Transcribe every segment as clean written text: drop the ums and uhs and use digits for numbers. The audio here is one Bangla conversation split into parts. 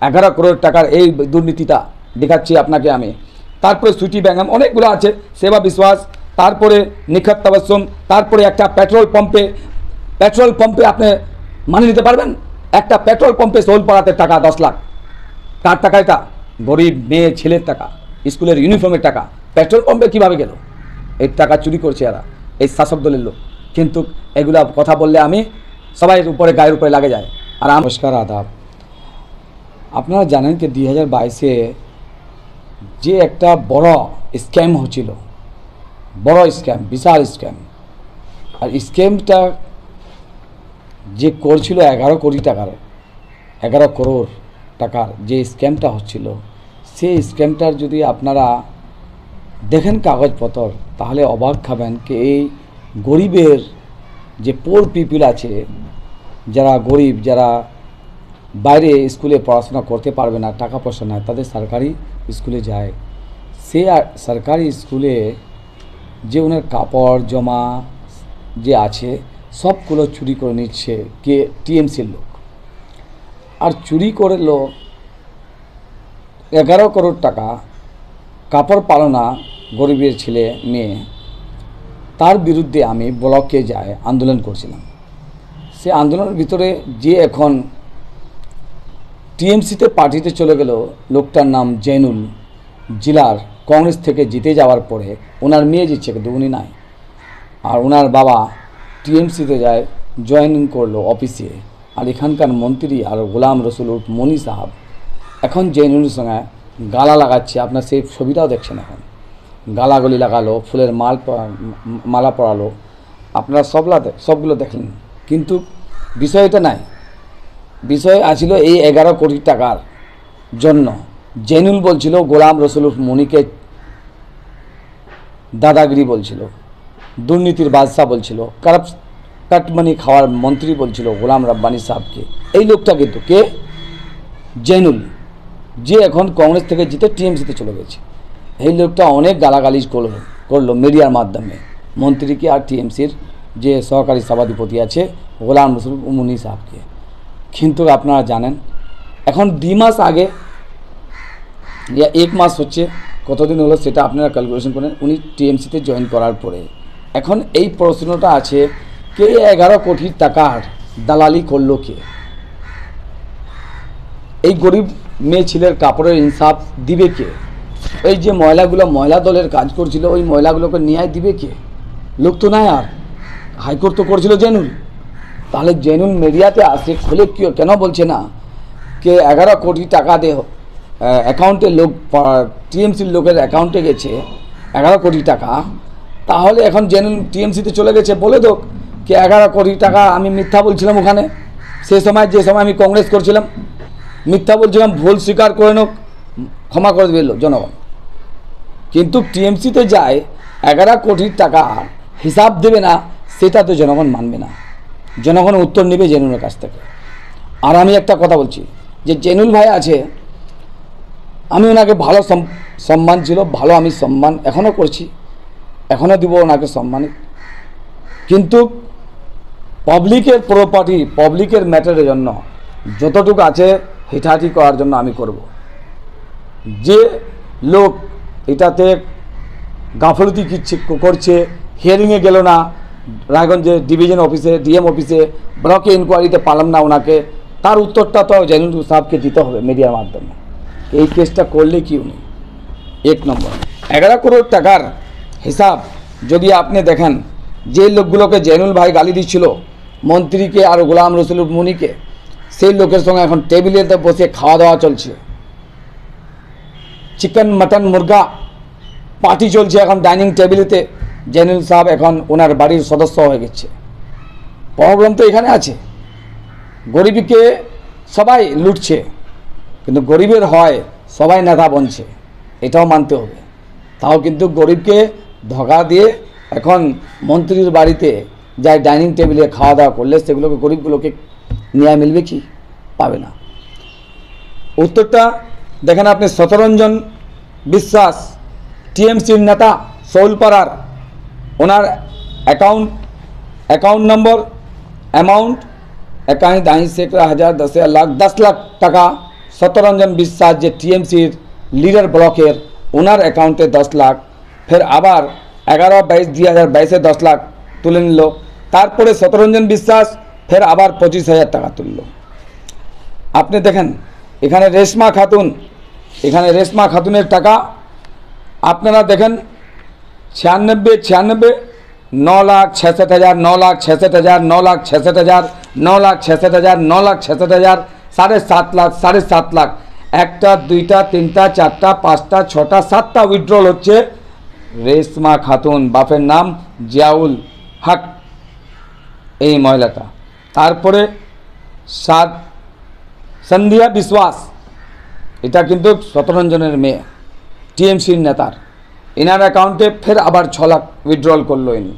11 করোড় টাকার এই দুর্নীতিটা দেখাচ্ছি আপনাকে আমি। তারপরে সুইটি ব্যাংক অনেকগুলো আছে, সেবা বিশ্বাস, তারপরে নিখত তবসুম, তারপরে একটা পেট্রোল পাম্পে আপনি মানে নিতে পারবেন? একটা পেট্রোল পাম্পে শোলপাড়াতে টাকা 10 লাখ। কার টাকা এটা? গরিব মেয়ে ছেলের টাকা, স্কুলের ইউনিফর্মের টাকা। পেট্রোল পাম্পে কীভাবে গেল? এই টাকা চুরি করছে এরা, এই শাসক দলের লোক। কিন্তু এগুলা কথা বললে আমি সবাই উপরে গায়ের উপরে লাগে যায়। আর নমস্কার, আদাব। আপনারা জানেন কি 2022-এ যে একটা বড় স্ক্যাম হচ্ছিল, বড় স্ক্যাম, বিশাল স্ক্যাম। আর স্ক্যামটা যে করছিল 11 কোটি টাকার, 11 করোড় টাকার যে স্ক্যামটা হচ্ছিল, সেই স্ক্যামটার যদি আপনারা দেখেন কাগজপত্র, তাহলে অবাক খাবেন কি এই গরিবের যে পোর পিপল আছে, যারা গরিব, যারা বাইরে স্কুলে পড়াশোনা করতে পারবে না, টাকা পয়সা নাই, তাদের সরকারি স্কুলে যায়। সে সরকারি স্কুলে যে ওনার কাপড় জমা যে আছে সবগুলো চুরি করে নিচ্ছে কে? টিএমসির লোক। আর চুরি করলো 11 করোড় টাকা, কাপড় পালো না গরিবের ছেলে মেয়ে। তার বিরুদ্ধে আমি ব্লকে যাই আন্দোলন করছিলাম। সে আন্দোলনের ভিতরে যে এখন টিএমসিতে পার্টিতে চলে গেল লোকটার নাম জৈনুল, জেলার কংগ্রেস থেকে জিতে যাওয়ার পরে ওনার মেয়ে জিতছে কিন্তু উনি নাই। আর ওনার বাবা টিএমসিতে যায়, জয়েনিং করলো অফিসে। আর এখানকার মন্ত্রী আর গোলাম রসুল মনি সাহাব এখন জৈনুলের সঙ্গে গালা লাগাচ্ছে। আপনার সেই ছবিটাও দেখছেন, এখন গালাগলি লাগালো, ফুলের মালা পরালো। আপনারা সবগুলো দেখলেন, কিন্তু বিষয়টা নাই। বিষয় আছিল এই 11 কোটি টাকার জন্য জৈনুল বলছিল গোলাম রসুল মনিকে দাদাগিরি বলছিল, দুর্নীতির বাদশাহ বলছিল, কাটমানি খাওয়ার মন্ত্রী বলছিল গোলাম রাব্বানি সাহেবকে। এই লোকটা কিন্তু কে? জৈনুল, যে এখন কংগ্রেস থেকে জিতে টিএমসিতে চলে গেছে। এই লোকটা অনেক গালাগালি করলো মিডিয়ার মাধ্যমে মন্ত্রীকে আর টিএমসির যে সহকারী সভাধিপতি আছে গোলাম রসুল মনি সাহেবকে। কিন্তু আপনারা জানেন এখন 2 মাস আগে, 1 মাস হচ্ছে, কতদিন হলো সেটা আপনারা ক্যালকুলেশন করেন, উনি টিএমসিতে জয়েন করার পরে। এখন এই প্রশ্নটা আছে, কে 11 কোটি টাকার দালালি করলো কে? এই গরিব মেয়ে ছেলের কাপড়ের ইনসাফ দিবে কে? এই যে মহিলাগুলো মহিলা দলের কাজ করছিল, ওই মহিলাগুলোকে ন্যায় দিবে কে? লোক তো নাই। আর হাইকোর্ট তো করছিল জৈনুল। তাহলে জৈনুল মিডিয়াতে আসে খুলে কেন বলছে না কে 11 কোটি টাকা দে অ্যাকাউন্টে লোক, টিএমসির লোকের অ্যাকাউন্টে গেছে 11 কোটি টাকা? তাহলে এখন জৈনুল টিএমসিতে চলে গেছে, বলে দোক কে 11 কোটি টাকা আমি মিথ্যা বলছিলাম ওখানে, সে সময় যে সময় আমি কংগ্রেস করছিলাম মিথ্যা বলছিলাম, ভুল স্বীকার করে নোক, ক্ষমা করে দেবে জনগণ। কিন্তু টিএমসিতে যায় 11 কোটি টাকা হিসাব দেবে না, সেটা তো জনগণ মানবে না। জনগণ উত্তর নেবে জৈনুলের কাছ থেকে। আর আমি একটা কথা বলছি, যে জৈনুল ভাই আছে, আমি ওনাকে ভালো সম্মান ছিল, ভালো আমি সম্মান এখনও করছি, এখনও দিব ওনাকে সম্মান। কিন্তু পাবলিকের প্রপার্টি, পাবলিকের ম্যাটারের জন্য যতটুকু আছে হিটাহাটি করার জন্য আমি করব। যে লোক এটাতে গাফলতি করছে, হিয়ারিংয়ে গেল না, রায়গঞ্জে ডিভিশন অফিসে, ডিএম অফিসে, ব্লকে ইনকোয়ারিতে পালাম না ওনাকে, তার উত্তরটা তো জৈনুল সাহেবকে দিতে হবে মিডিয়ার মাধ্যমে। এই কেসটা করলে কি উনি 1 নম্বর 11 করোড় টাকার হিসাব যদি আপনি দেখেন, যে লোকগুলোকে জৈনুল ভাই গালি দিচ্ছিল মন্ত্রীকে আর গোলাম রসুল মনিকে, সেই লোকের সঙ্গে এখন টেবিলেতে বসে খাওয়া দাওয়া চলছে, চিকেন মটন মুরগা পার্টি চলছে এখন ডাইনিং টেবিলেতে। জৈনুল সাহেব এখন ওনার বাড়ির সদস্য হয়ে গেছে। প্রবলেম তো এখানে আছে, গরিবকে সবাই লুটছে, কিন্তু গরিবের হয় সবাই নেতা বনছে, এটাও মানতে হবে। তাও কিন্তু গরিবকে ধোঁকা দিয়ে এখন মন্ত্রীর বাড়িতে যায় ডাইনিং টেবিলে খাওয়া দাওয়া করলে সেগুলোকে গরিবগুলোকে ন্যায় মিলবে কি? পাবে না। উত্তরটা দেখেন আপনি, শতরঞ্জন বিশ্বাস টিএমসির নেতা শৌলপাড়ার, ওনার অ্যাকাউন্ট নম্বর, অ্যামাউন্ট 81,10,10 লাখ টাকা সত্যরঞ্জন বিশ্বাস যে টিএমসির লিডার ব্লকের, ওনার অ্যাকাউন্টে 10 লাখ, ফের আবার 11-22-2022 10 লাখ তুলে নিল। তারপরে সত্যরঞ্জন বিশ্বাস ফের আবার 25,000 টাকা তুলল। আপনি দেখেন এখানে রেশমা খাতুনের টাকা আপনারা দেখেন 96, 9,66,000, 9,66,000, 9,66,000, 9,66,000, 9,66,000, 7.5 লাখ, 7.5 লাখ, 1টা 2টা 3টা 4টা 5টা 6টা 7টা উইথড্রল হচ্ছে। রেশমা খাতুন, বাপের নাম জিয়াউল হক এই মহিলাটা। তারপরে সন্ধ্যা বিশ্বাস, এটা কিন্তু সত্যরঞ্জনের মেয়ে, টিএমসির নেতার। এনার অ্যাকাউন্টে ফের আবার 6 লাখ উইথড্রল করলো ইনি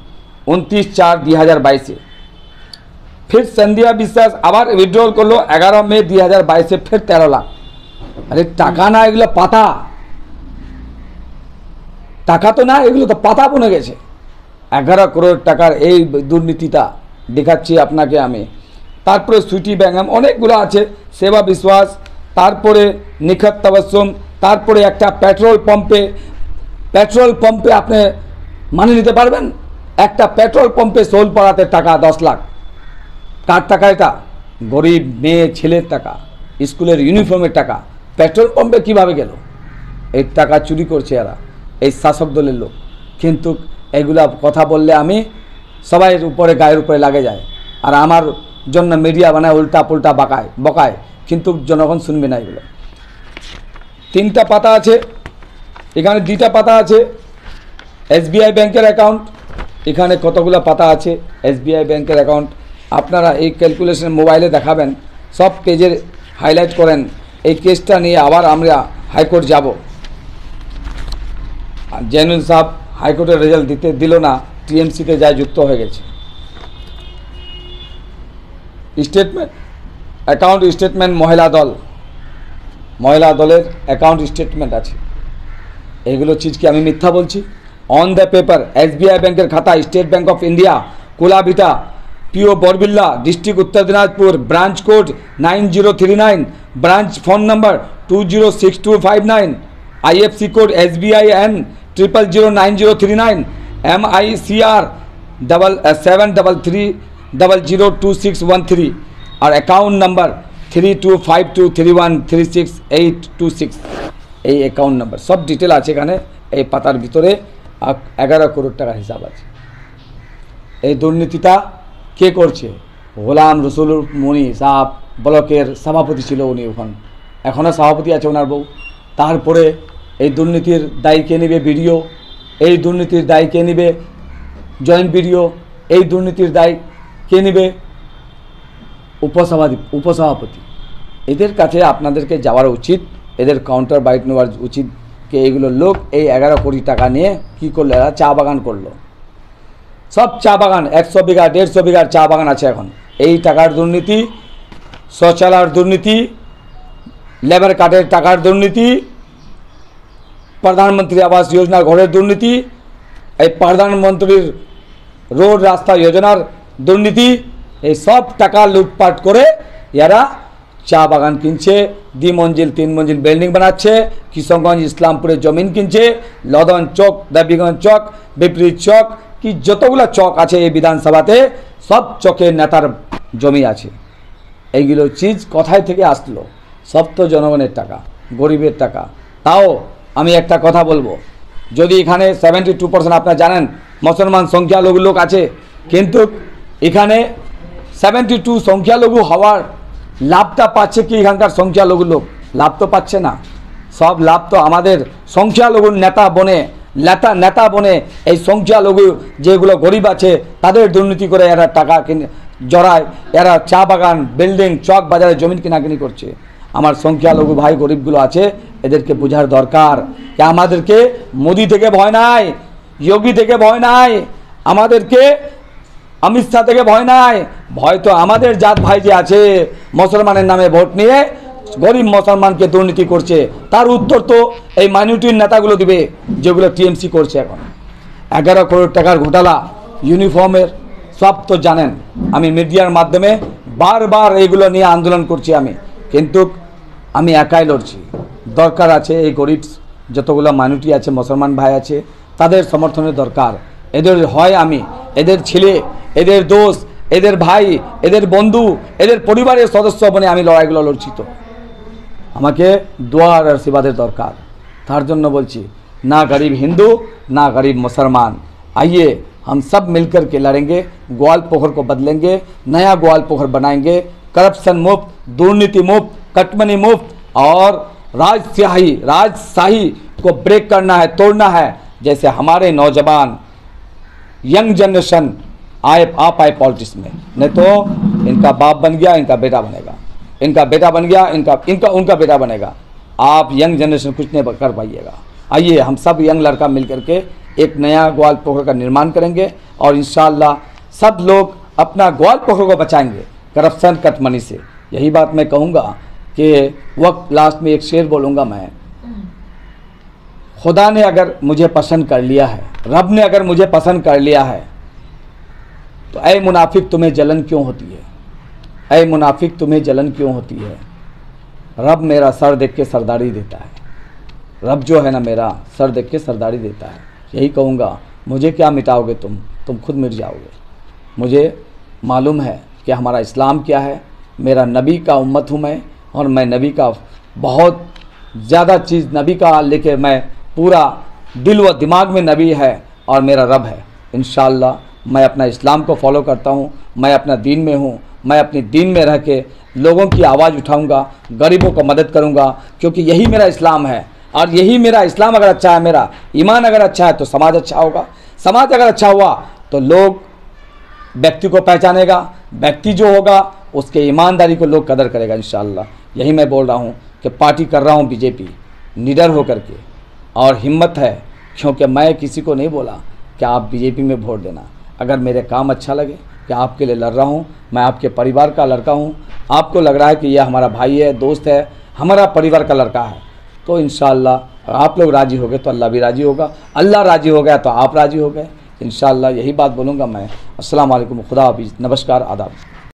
29/4/2022। ফির সন্ধ্যা বিশ্বাস আবার উইথড্রল করলো 11 মে 2022, ফের 13 লাখ। আরে টাকা না, এগুলো পাতা, টাকা তো না, এগুলো তো পাতা বনে গেছে। 11 করোড় টাকার এই দুর্নীতিটা দেখাচ্ছি আপনাকে আমি। তারপরে সুইটি ব্যাঙ্গাম, অনেকগুলো আছে, সেবা বিশ্বাস, তারপরে নিখত তবসুম, তারপরে একটা পেট্রোল পাম্পে আপনি মানে নিতে পারবেন? একটা পেট্রোল পাম্পে সোল পাড়াতে টাকা 10 লাখ। কার টাকা এটা? গরিব মেয়ে ছেলের টাকা, স্কুলের ইউনিফর্মের টাকা পেট্রোল পাম্পে কিভাবে গেল? এই টাকা চুরি করছে এরা, এই শাসক দলের লোক। কিন্তু এগুলা কথা বললে আমি সবাই উপরে গায়ের উপরে লাগে যায়, আর আমার জন্য মিডিয়া বানায় উল্টা পুল্টা বকায়, কিন্তু জনগণ শুনবে না। এগুলো 3টা পাতা আছে, এখানে 2টা পাতা আছে। এসবিআই ব্যাংকের অ্যাকাউন্ট, এখানে কতগুলো পাতা আছে এসবিআই ব্যাংকের অ্যাকাউন্ট। আপনারা এই ক্যালকুলেশন মোবাইলে দেখাবেন, সব পেজের হাইলাইট করেন। এই কেসটা নিয়ে আবার আমরা হাইকোর্ট যাব। জেনুইন সাহেব হাইকোর্টের রেজাল্ট দিল না, টিএমসিতে যায় যুক্ত হয়ে গেছে। স্টেটমেন্ট, অ্যাকাউন্ট স্টেটমেন্ট, মহিলা দলের অ্যাকাউন্ট স্টেটমেন্ট আছে। এগুলো চিজ কি আমি মিথ্যা বলছি? অন দ্য পেপার এসবিআই ব্যাংকের খাতা, State Bank of India, Kolabhita, PO Borbilla, district Uttar Dinajpur, branch code 9039, branch phone number 206259, IFC code SBIN 0009039, MICR 733002613, আর অ্যাকাউন্ট নাম্বার 325231368626। এই অ্যাকাউন্ট নাম্বার সব ডিটেল আছে এখানে। এই পাতার ভিতরে 11 করোড় টাকার হিসাব আছে। এই দুর্নীতিটা কে করছে? গোলাম রসুল মনি সাহেব, ব্লকের সভাপতি ছিল উনি, ওখানে এখনও সভাপতি আছে ওনার বউ। তারপরে এই দুর্নীতির দায়ী কে নেবে? বিডিও। এই দুর্নীতির দায়ী কে নেবে? Joint BDO. এই দুর্নীতির দায়ী কে নেবে? উপসভাপতি। এদের কাছে আপনাদেরকে যাওয়ার উচিত, এদের কাউন্টার বাইট নেওয়ার উচিত। কে এগুলো লোক এই 11 কোটি টাকা নিয়ে কি করলো? এরা চা বাগান করলো, সব চা বাগান, 100 বিঘা 150 বিঘার চা বাগান আছে এখন। এই টাকার দুর্নীতি, শৌচালয়ের দুর্নীতি, লেবার কার্ডের টাকার দুর্নীতি, প্রধানমন্ত্রী আবাস যোজনার ঘরের দুর্নীতি, এই প্রধানমন্ত্রীর রোড রাস্তা যোজনার দুর্নীতি, এই সব টাকা লুটপাট করে এরা চা বাগান কিনছে, 2 মঞ্জিল 3 মঞ্জিল বিল্ডিং বানাচ্ছে, কিশনগঞ্জ ইসলামপুরে জমিন কিনছে, লদন চক, দেবীগঞ্জ চক, বিপরীত চক, কি যতগুলো চক আছে এই বিধানসভাতে সব চকে নেতার জমি আছে। এইগুলো চিজ কোথায় থেকে আসলো? সব তো জনগণের টাকা, গরিবের টাকা। তাও আমি একটা কথা বলবো, যদি এখানে 72% আপনারা জানেন মুসলমান সংখ্যালঘু লোক আছে, কিন্তু এখানে 72 সংখ্যালঘু হওয়ার লাভটা পাচ্ছে কি এখানকার সংখ্যালঘু লোক? লাভ তো পাচ্ছে না। সব লাভ তো আমাদের সংখ্যালঘুর নেতা বনে এই সংখ্যালঘু যেগুলো গরিব আছে তাদের দুর্নীতি করে এরা টাকা কিনে জড়ায়, এরা চা বাগান, বিল্ডিং, চক বাজারে জমিন কেনাকিনি করছে। আমার সংখ্যালঘু ভাই গরিবগুলো আছে, এদেরকে বোঝার দরকার যে আমাদেরকে মোদি থেকে ভয় নাই, যোগী থেকে ভয় নাই, আমাদেরকে অমিত শাহ থেকে ভয় নাই। ভয় তো আমাদের জাত ভাই যে আছে মুসলমানের নামে ভোট নিয়ে গরিব মুসলমানকে দুর্নীতি করছে, তার উত্তর তো এই মাইনরিটির নেতাগুলো দিবে যেগুলো টিএমসি করছে। এখন 11 করোড় টাকার ঘোটালা ইউনিফর্মের, সব তো জানেন। আমি মিডিয়ার মাধ্যমে বারবার এইগুলো নিয়ে আন্দোলন করছি আমি, কিন্তু আমি একাই লড়ছি। দরকার আছে এই গরিব যতগুলো মাইনরিটি আছে, মুসলমান ভাই আছে, তাদের সমর্থনের দরকার। এদের হয় আমি, এদের ছেলে, এদের দোস্ত, এদের ভাই, এদের বন্ধু, এদের পরিবারের সদস্য বনে আমি লড়াইগুলো লড়ছি। তো আমাকে দোয়া আর আশীর্বাদের দরকার। তার জন্য বলছি, ना गरीब हिंदू ना गरीब मुसलमान, आइए हम सब मिलकर के लड़ेंगे, ग्वाल पोखर को बदलेंगे, नया ग्वाल पोखर बनाएंगे, करप्शन मुक्त, दुर्नीति मुक्त, कटमनी मुक्त और राजशाही को ब्रेक करना है, तोड़ना है। जैसे हमारे नौजवान यंग जनरेशन आ पाए पॉलिटिक्स में, नहीं तो इनका बाप बन गया, इनका बेटा बनेगा, इनका बेटा बन गया, उनका बेटा बनेगा। आप यंग जनरेशन कुछ नहीं कर पाइएगा। आइए हम सब यंग लड़का मिल करके एक नया ग्वाल पोखर का निर्माण करेंगे और इंशाअल्लाह सब लोग अपना ग्वाल पोखर को बचाएंगे करप्शन कटमनी से। यही बात मैं कहूँगा कि वक्त लास्ट में एक शेर बोलूँगा मैं, खुदा ने अगर मुझे पसंद कर लिया है, रब ने अगर मुझे पसंद कर लिया है, तो ऐ मुनाफिक तुम्हें जलन क्यों होती है, ऐ मुनाफिक तुम्हें जलन क्यों होती है। रब मेरा सर देख के सरदारी देता है, रब जो है ना मेरा सर देख के सरदारी देता है। यही कहूँगा, मुझे क्या मिटाओगे तुम खुद मिट जाओगे। मुझे मालूम है कि हमारा इस्लाम क्या है, मेरा नबी का उम्मत हूँ मैं, और मैं नबी का बहुत ज़्यादा चीज़ नबी का लेके मैं पूरा दिल व दिमाग में नबी है और मेरा रब है। इंशाअल्लाह मैं अपना इस्लाम को फॉलो करता हूँ, मैं अपना दीन में हूँ, मैं अपने दीन में रह के लोगों की आवाज़ उठाऊँगा, गरीबों को मदद करूँगा, क्योंकि यही मेरा इस्लाम है। और यही मेरा इस्लाम अगर अच्छा है, मेरा ईमान अगर अच्छा है, तो समाज अच्छा होगा। समाज अगर अच्छा हुआ तो लोग व्यक्ति को पहचानेगा, व्यक्ति जो होगा उसके ईमानदारी को लोग कदर करेगा इंशाअल्लाह। यही मैं बोल रहा हूँ कि पार्टी कर रहा हूँ बीजेपी, निडर होकर के, और हिम्मत है, क्योंकि मैं किसी को नहीं बोला कि आप बीजेपी में वोट देना। अगर मेरे काम अच्छा लगे कि आपके लिए लड़ रहा हूँ, मैं आपके परिवार का लड़का हूँ, आपको लग रहा है कि यह हमारा भाई है, दोस्त है, हमारा परिवार का लड़का है, तो इंशाअल्लाह आप लोग राज़ी हो गए तो अल्लाह भी राज़ी होगा, अल्लाह राज़ी हो गया तो आप राज़ी हो गए। इंशाअल्लाह यही बात बोलूँगा मैं। अस्सलाम वालेकुम, खुदा हाफिज़, नमस्कार, आदाब।